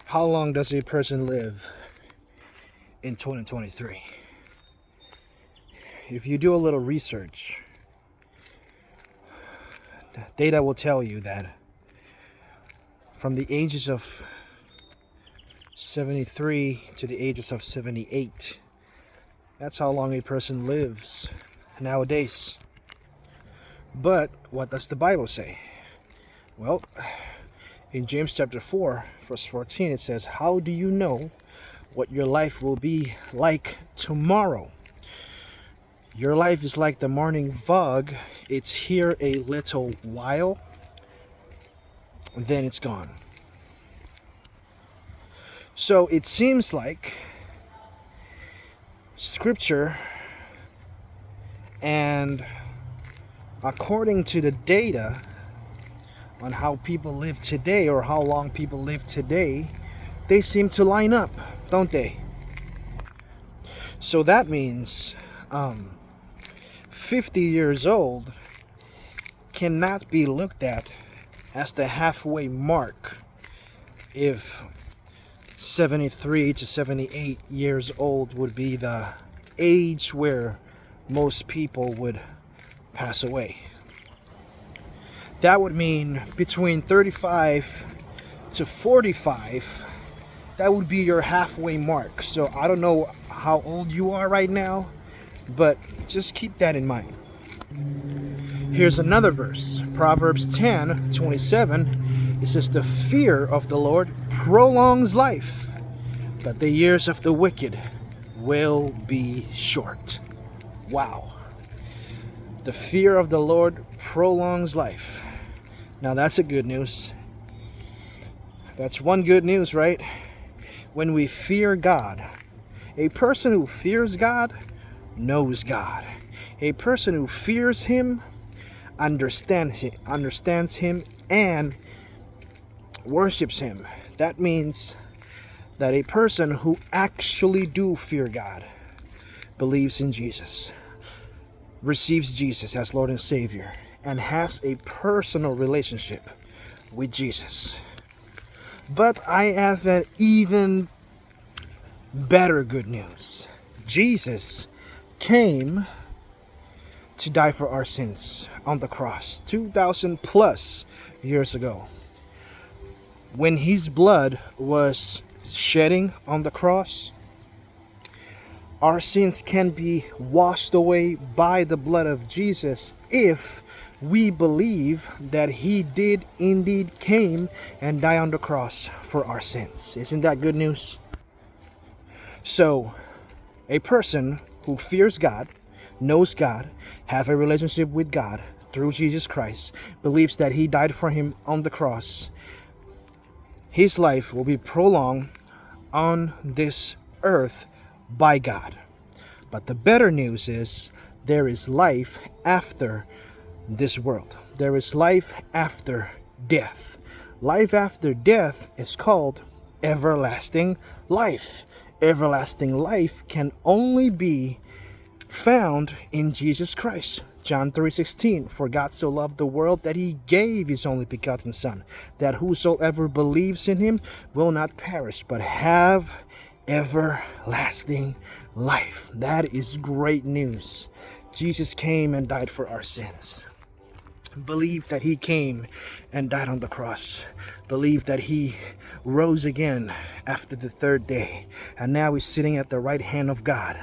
How long does a person live in 2023? If you do a little research, data will tell you that from the ages of 73 to the ages of 78, that's how long a person lives nowadays. But what does the Bible say? Well, in James chapter 4, verse 14, it says, "How do you know what your life will be like tomorrow? Your life is like the morning fog. It's here a little while, then it's gone." So it seems like scripture, and according to the data on how people live today, or how long people live today, they seem to line up, don't they? So that means 50 years old cannot be looked at as the halfway mark if 73 to 78 years old would be the age where most people would pass away. That would mean between 35 to 45, that would be your halfway mark. So I don't know how old you are right now, but just keep that in mind. Here's another verse, Proverbs 10:27. It says, "The fear of the Lord prolongs life, but the years of the wicked will be short." Wow. The fear of the Lord prolongs life. Now that's a good news. That's one good news, right? When we fear God, a person who fears God knows God. A person who fears Him understands Him and worships Him. That means that a person who actually do fear God believes in Jesus, receives Jesus as Lord and Savior, and has a personal relationship with Jesus. But I have an even better good news. Jesus came to die for our sins on the cross 2,000 plus years ago. When His blood was shedding on the cross, our sins can be washed away by the blood of Jesus if we believe that He did indeed came and die on the cross for our sins. Isn't that good news? So, a person who fears God, knows God, have a relationship with God through Jesus Christ, believes that He died for him on the cross, his life will be prolonged on this earth by God. But the better news is there is life after this world. There is life after death. Life after death is called everlasting life. Everlasting life can only be found in Jesus Christ. John 3:16, "For God so loved the world that He gave His only begotten Son, that whosoever believes in Him will not perish, but have everlasting life." That is great news. Jesus came and died for our sins. Believe that He came and died on the cross. Believe that He rose again after the third day, and now He's sitting at the right hand of God,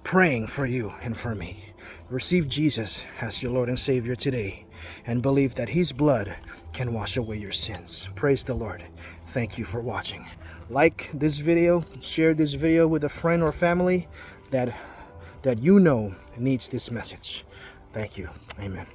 praying for you and for me. Receive Jesus as your Lord and Savior today, and believe that His blood can wash away your sins. Praise the Lord. Thank you for watching. Like this video, share this video with a friend or family that you know needs this message. Thank you. Amen.